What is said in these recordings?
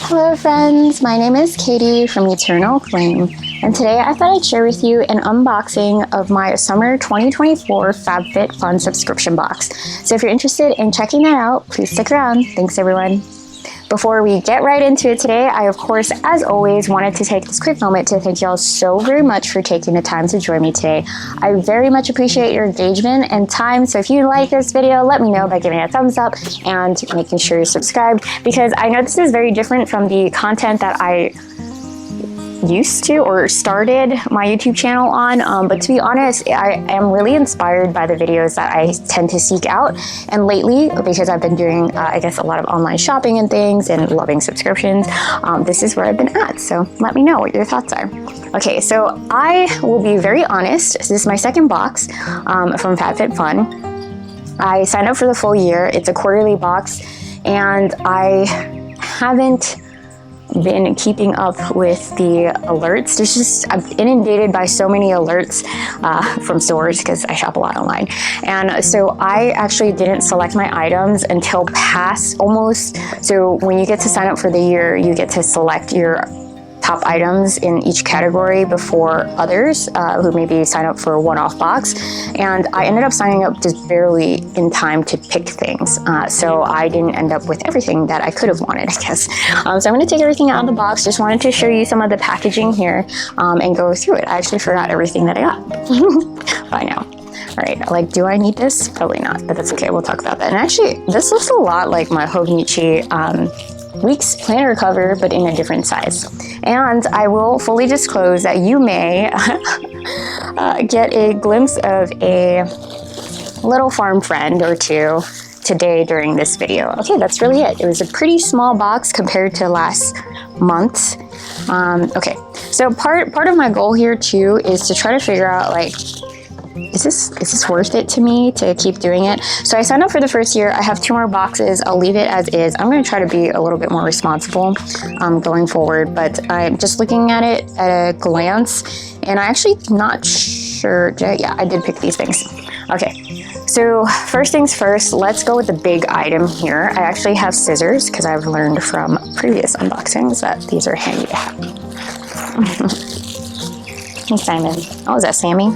Hello friends, my name is Katie from Eternal Flame, and today I thought I'd share with you an unboxing of my summer 2024 FabFitFun Subscription Box. So if you're interested in checking that out, please stick around. Thanks everyone. Before we get right into it today, I of course, as always, wanted to take this quick moment to thank y'all so very much for taking the time to join me today. I very much appreciate your engagement and time, so if you like this video, let me know by giving it a thumbs up and making sure you're subscribed, because I know this is very different from the content that I used to or started my YouTube channel on, but to be honest, I am really inspired by the videos that I tend to seek out, and lately, because I've been doing I guess a lot of online shopping and things and loving subscriptions, this is where I've been at, so let me know what your thoughts are. Okay, so I will be very honest, this is my second box from FabFitFun. I signed up for the full year. It's a quarterly box, and I haven't been keeping up with the alerts. I've been inundated by so many alerts from stores because I shop a lot online. And so I actually didn't select my items until past almost, so when you get to sign up for the year, you get to select your top items in each category before others who maybe sign up for a one-off box. And I ended up signing up just barely in time to pick things. So I didn't end up with everything that I could have wanted, I guess. So I'm gonna take everything out of the box. Just wanted to show you some of the packaging here and go through it. I actually forgot everything that I got by now. All right, like, do I need this? Probably not, but that's okay, we'll talk about that. And actually, this looks a lot like my Hobnichi Weeks planner cover, but in a different size. And I will fully disclose that you may get a glimpse of a little farm friend or two today during this video. Okay, that's really it. It was a pretty small box compared to last month. Okay, so part of my goal here too is to try to figure out, like, is this worth it to me to keep doing it? So I signed up for the first year. I have 2 more boxes. I'll leave it as is. I'm going to try to be a little bit more responsible going forward, but I'm just looking at it at a glance, and I actually not sure. Yeah, I did pick these things. Okay, so first things first, let's go with the big item here. I actually have scissors because I've learned from previous unboxings that these are handy to have. Hey Simon. Oh, is that Sammy?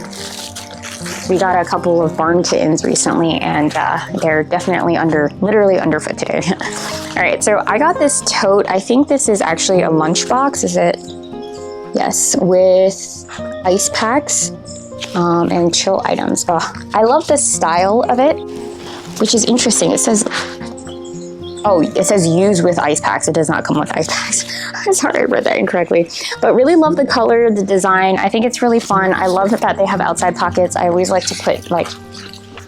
We got a couple of barn kittens recently, and they're definitely literally underfoot today. All right, so I got this tote. I think this is actually a lunchbox, is it? Yes, with ice packs and chill items. Oh, I love the style of it, which is interesting. It says use with ice packs. It does not come with ice packs. Sorry, I read that incorrectly. But really love the color, the design. I think it's really fun. I love that they have outside pockets. I always like to put like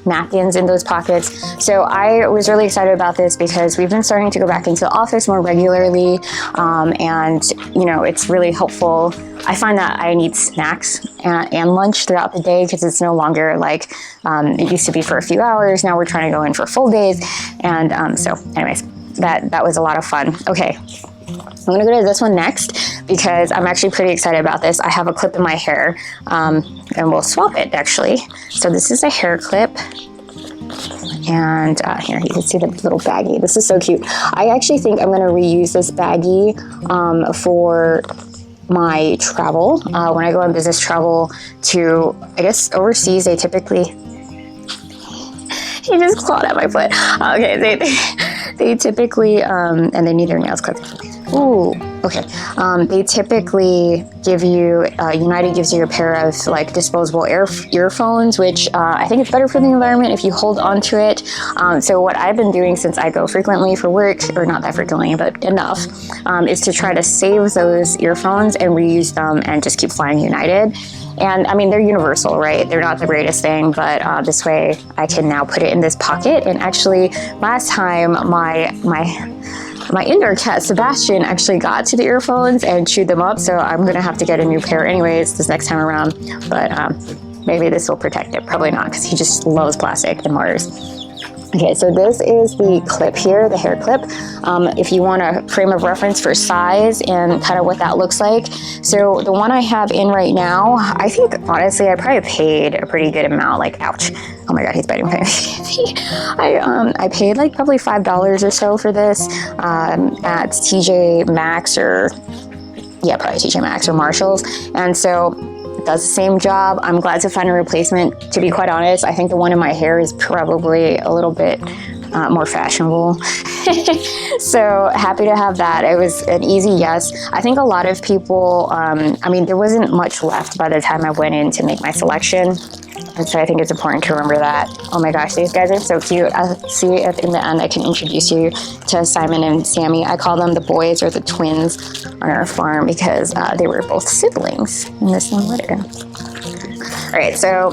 napkins in those pockets. So I was really excited about this because we've been starting to go back into the office more regularly. And you know, it's really helpful. I find that I need snacks and lunch throughout the day because it's no longer like it used to be for a few hours. Now we're trying to go in for full days. And so anyways, that was a lot of fun. Okay. I'm gonna go to this one next because I'm actually pretty excited about this. I have a clip in my hair and we'll swap it actually. So this is a hair clip, and here you can see the little baggie. This is so cute. I actually think I'm gonna reuse this baggie for my travel. When I go on business travel to, I guess, overseas, they typically, he just clawed at my foot. Okay, they typically, and they need their nails clipped. Ooh, okay. They typically give you, United gives you a pair of like disposable earphones, which I think it's better for the environment if you hold on to it. So what I've been doing since I go frequently for work, or not that frequently, but enough, is to try to save those earphones and reuse them and just keep flying United. And I mean, they're universal, right? They're not the greatest thing, but this way I can now put it in this pocket. And actually, last time my indoor cat, Sebastian, actually got to the earphones and chewed them up. So I'm gonna have to get a new pair anyways this next time around. But maybe this will protect it. Probably not, because he just loves plastic and wires. Okay, so this is the clip here, the hair clip. If you want a frame of reference for size and kind of what that looks like. So the one I have in right now, I think honestly, I probably paid a pretty good amount, like, ouch. Oh my God, he's biting my feet. I paid like probably $5 or so for this at TJ Maxx or, yeah, probably TJ Maxx or Marshalls. And so it does the same job. I'm glad to find a replacement. To be quite honest, I think the one in my hair is probably a little bit more fashionable. So happy to have that. It was an easy yes. I think a lot of people, I mean, there wasn't much left by the time I went in to make my selection. And so I think it's important to remember that. Oh my gosh, these guys are so cute. I'll see if in the end I can introduce you to Simon and Sammy. I call them the boys or the twins on our farm because they were both siblings in the same litter. All right, so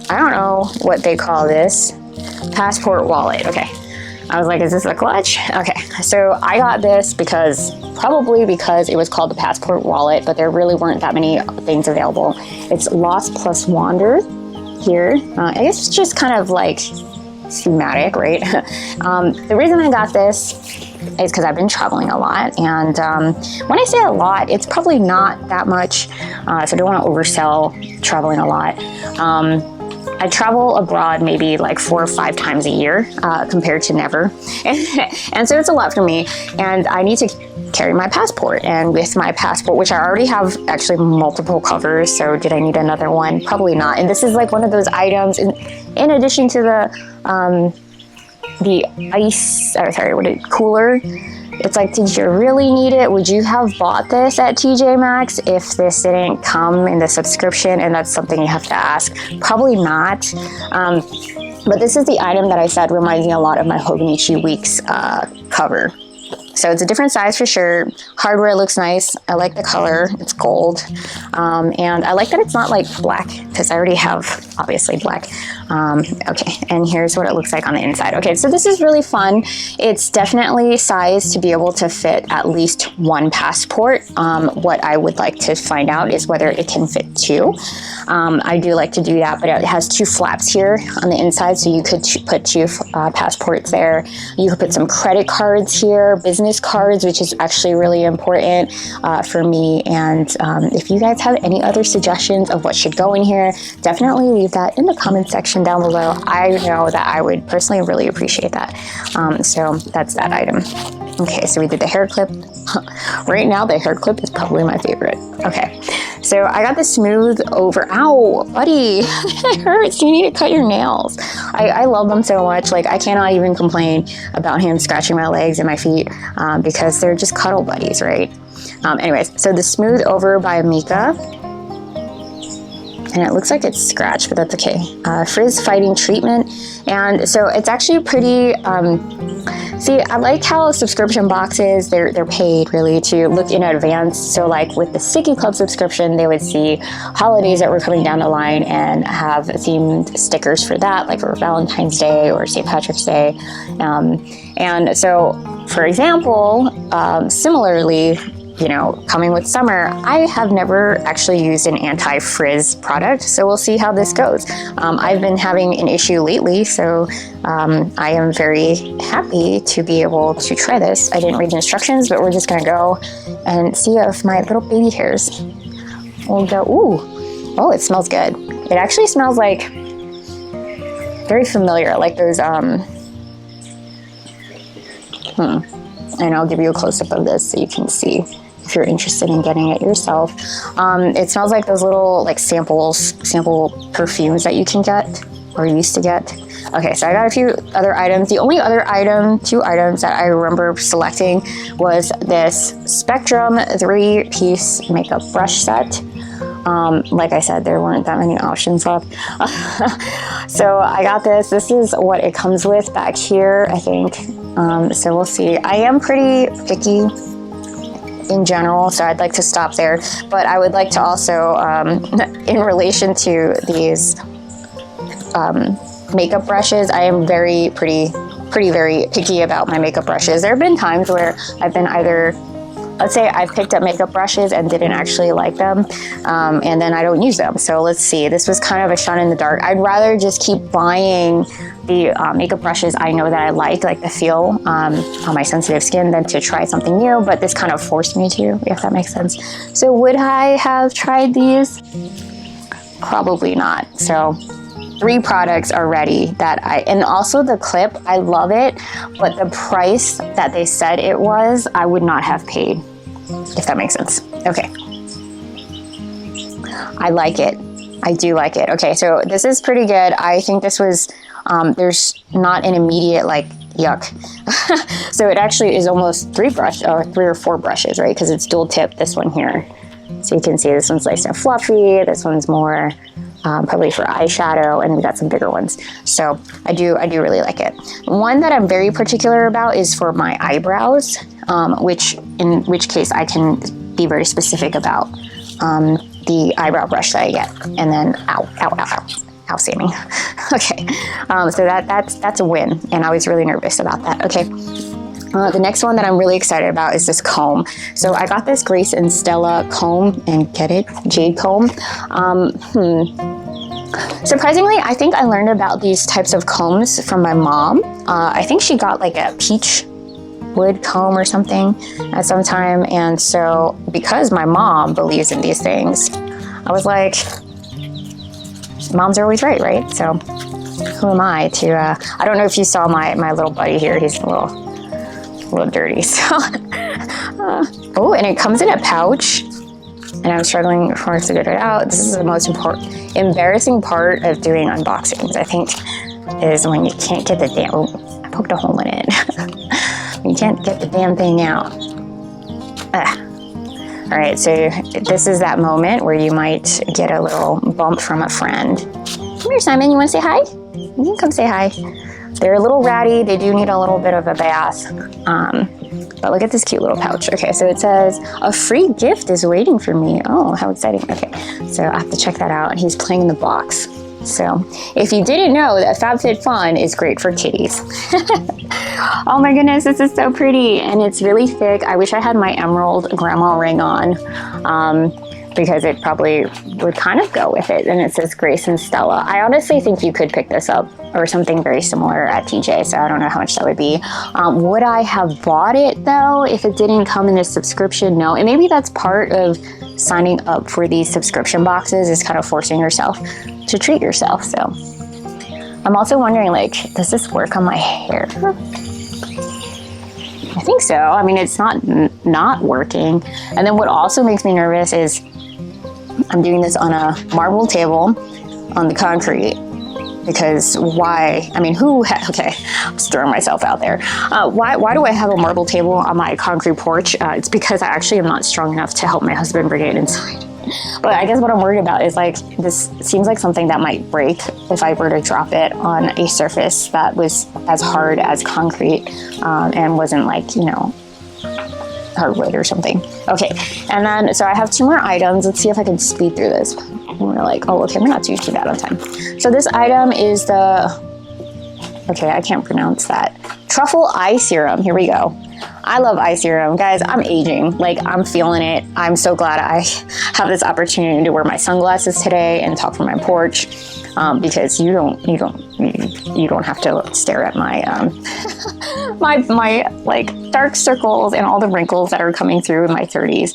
I don't know what they call this. Passport wallet, okay. I was like, is this a clutch? Okay, so I got this probably because it was called the Passport wallet, but there really weren't that many things available. It's Lost plus Wander here. I guess it's just kind of like thematic, right? The reason I got this is because I've been traveling a lot, and when I say a lot, it's probably not that much, so I don't want to oversell traveling a lot. I travel abroad maybe like 4 or 5 times a year compared to never. And so it's a lot for me. And I need to carry my passport. And with my passport, which I already have actually multiple covers, so did I need another one? Probably not. And this is like one of those items, in addition to the cooler. It's like, did you really need it? Would you have bought this at TJ Maxx if this didn't come in the subscription? And that's something you have to ask. Probably not. But this is the item that I said reminds me a lot of my Hobonichi Weeks cover. So it's a different size for sure. Hardware looks nice. I like the color. It's gold. And I like that it's not like black because I already have obviously black. Okay, and here's what it looks like on the inside. Okay, so this is really fun. It's definitely sized to be able to fit at least one passport. What I would like to find out is whether it can fit 2. I do like to do that, but it has 2 flaps here on the inside, so you could put 2 passports there. You could put some credit cards here, business cards, which is actually really important for me. And if you guys have any other suggestions of what should go in here, definitely leave that in the comment section down below. I know that I would personally really appreciate that. So that's that item. Okay, so we did the hair clip. Right now, the hair clip is probably my favorite. Okay, so I got the smooth over. Ow, buddy, it hurts. You need to cut your nails. I love them so much. Like, I cannot even complain about him scratching my legs and my feet because they're just cuddle buddies, right? Anyways, so the smooth over by Mika. And it looks like it's scratched, but that's okay. Frizz fighting treatment. And so it's actually pretty, see, I like how subscription boxes, they're paid really to look in advance. So like with the Sticky Club subscription, they would see holidays that were coming down the line and have themed stickers for that, like for Valentine's Day or St. Patrick's Day. And so, for example, similarly, you know, coming with summer, I have never actually used an anti-frizz product, so we'll see how this goes. I've been having an issue lately, so I am very happy to be able to try this. I didn't read the instructions, but we're just gonna go and see if my little baby hairs will go. Ooh, oh, it smells good. It actually smells like very familiar, like those, and I'll give you a close-up of this so you can see if you're interested in getting it yourself. It smells like those little like sample perfumes that you can get or used to get. Okay, so I got a few other items. The only other item, 2 items that I remember selecting was this Spectrum 3-piece makeup brush set. Like I said, there weren't that many options left. So I got this. This is what it comes with back here, I think. So we'll see. I am pretty picky in general, so I'd like to stop there. But I would like to also, in relation to these makeup brushes, I am very picky about my makeup brushes. There have been times where I've been either let's say I picked up makeup brushes and didn't actually like them, and then I don't use them. So let's see, this was kind of a shot in the dark. I'd rather just keep buying the makeup brushes I know that I like the feel on my sensitive skin, than to try something new, but this kind of forced me to, if that makes sense. So would I have tried these? Probably not. So 3 products already that and also the clip, I love it, but the price that they said it was, I would not have paid, if that makes sense. Okay. I like it. I do like it. Okay, so this is pretty good. I think this was, there's not an immediate yuck. So it actually is almost 3 or 4 brushes, right? Because it's dual tip, this one here. So you can see this one's nice and fluffy. This one's more probably for eyeshadow, and we got some bigger ones. So I do really like it. One that I'm very particular about is for my eyebrows, in which case I can be very specific about the eyebrow brush that I get. And then ow, Sammy. Okay, so that's a win, and I was really nervous about that. Okay. The next one that I'm really excited about is this comb. So I got this Grace and Stella comb, and get it? Jade comb. Surprisingly, I think I learned about these types of combs from my mom. I think she got a peach wood comb or something at some time. And so because my mom believes in these things, I was like, moms are always right? So who am I to, I don't know if you saw my little buddy here. He's a little dirty. So, oh, and it comes in a pouch, and I'm struggling for to get it out. This is the most embarrassing part of doing unboxings, I think, is when you can't get the damn, oh, I poked a hole in it. You can't get the damn thing out. All right, so this is that moment where you might get a little bump from a friend. Come here, Simon, you wanna say hi? You can come say hi. They're a little ratty. They do need a little bit of a bath. But look at this cute little pouch. Okay, so it says, a free gift is waiting for me. Oh, how exciting. Okay, so I have to check that out. And he's playing in the box. So if you didn't know that FabFitFun is great for kitties. Oh my goodness, this is so pretty. And it's really thick. I wish I had my emerald grandma ring on. Because it probably would kind of go with it. And it says Grace and Stella. I honestly think you could pick this up or something very similar at TJ, so I don't know how much that would be. Would I have bought it though if it didn't come in a subscription? No, and maybe that's part of signing up for these subscription boxes, is kind of forcing yourself to treat yourself. So I'm also wondering, does this work on my hair? I think so. I mean, it's not working. And then what also makes me nervous is I'm doing this on a marble table on the concrete, because why? I mean, okay, I'm just throwing myself out there. Why do I have a marble table on my concrete porch? It's because I actually am not strong enough to help my husband bring it inside. But I guess what I'm worried about is this seems like something that might break if I were to drop it on a surface that was as hard as concrete, and wasn't hardwood or something. Okay, and then so I have 2 more items. Let's see if I can speed through this. We're oh, okay, we're not too bad on time. So this item is okay, I can't pronounce that. Truffle eye serum. Here we go. I love eye serum. Guys, I'm aging. I'm feeling it. I'm so glad I have this opportunity to wear my sunglasses today and talk from my porch, because you don't have to stare at my my dark circles and all the wrinkles that are coming through in my 30s.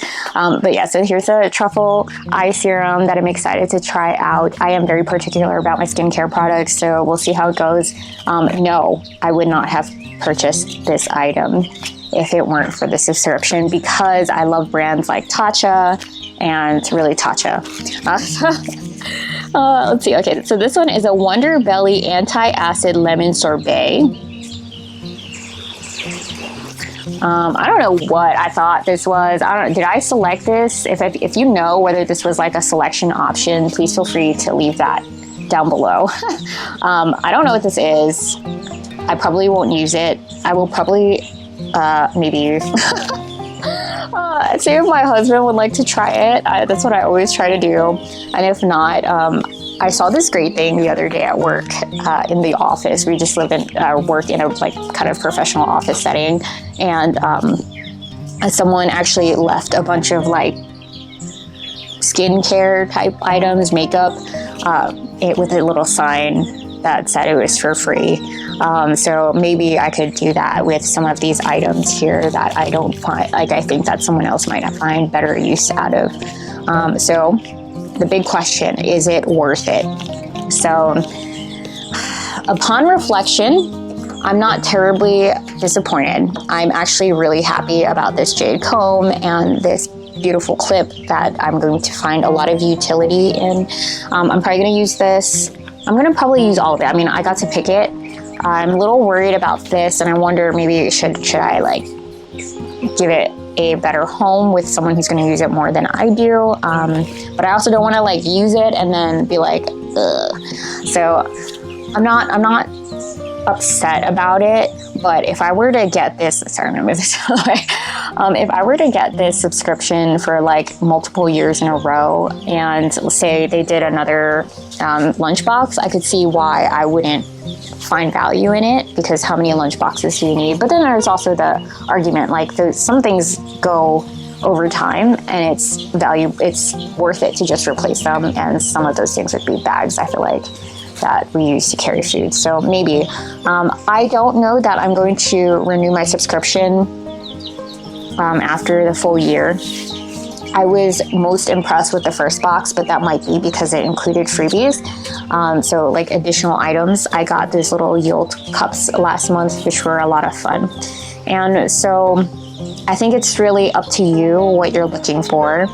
But yeah, so here's a truffle eye serum that I'm excited to try out. I am very particular about my skincare products, so we'll see how it goes. No, I would not have purchased this item if it weren't for the subscription, because I love brands like Tatcha and really Tatcha. Let's see. Okay, so this one is a Wonder Belly Anti-Acid Lemon Sorbet. I don't know what I thought this was. I don't know. Did I select this? If you know whether this was a selection option, please feel free to leave that down below. I don't know what this is. I probably won't use it. I will probably maybe see if my husband would like to try it. That's what I always try to do. And if not, I saw this great thing the other day at work, in the office. We just work in a kind of professional office setting, and someone actually left a bunch of like skincare type items, makeup, with a little sign that said it was for free. So maybe I could do that with some of these items here that I don't find, like I think that someone else might find better use out of. So the big question, is it worth it? So upon reflection, I'm not terribly disappointed. I'm actually really happy about this jade comb and this beautiful clip that I'm going to find a lot of utility in. I'm probably going to use this. I'm going to probably use all of it. I mean, I got to pick it. I'm a little worried about this, and I wonder maybe should I like give it a better home with someone who's going to use it more than I do. But I also don't want to like use it and then be like, ugh. So I'm not upset about it, but if I were to get this, sorry, I'm gonna move this away. If I were to get this subscription for like multiple years in a row, and let's say they did another lunchbox, I could see why I wouldn't find value in it, because how many lunch boxes do you need? But then there's also the argument, like some things go over time and it's worth it to just replace them, and some of those things would be bags, I feel like, that we use to carry food. So maybe, I don't know that I'm going to renew my subscription after the full year. I was most impressed with the first box, but that might be because it included freebies. So like additional items. I got these little Yield cups last month, which were a lot of fun. And so I think it's really up to you what you're looking for.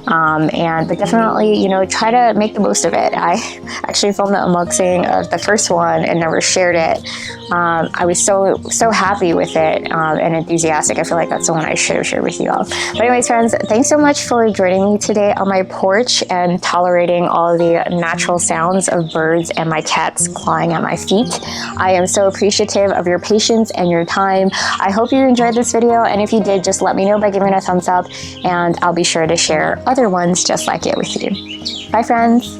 But definitely, you know, try to make the most of it. I actually filmed the unboxing of the first one and never shared it. I was so happy with it and enthusiastic. I feel like that's the one I should have shared with you all. But anyways, friends, thanks so much for joining me today on my porch and tolerating all the natural sounds of birds and my cats clawing at my feet. I am so appreciative of your patience and your time. I hope you enjoyed this video, and if you did, just let me know by giving it a thumbs up, and I'll be sure to share other ones just like it with you. Bye, friends.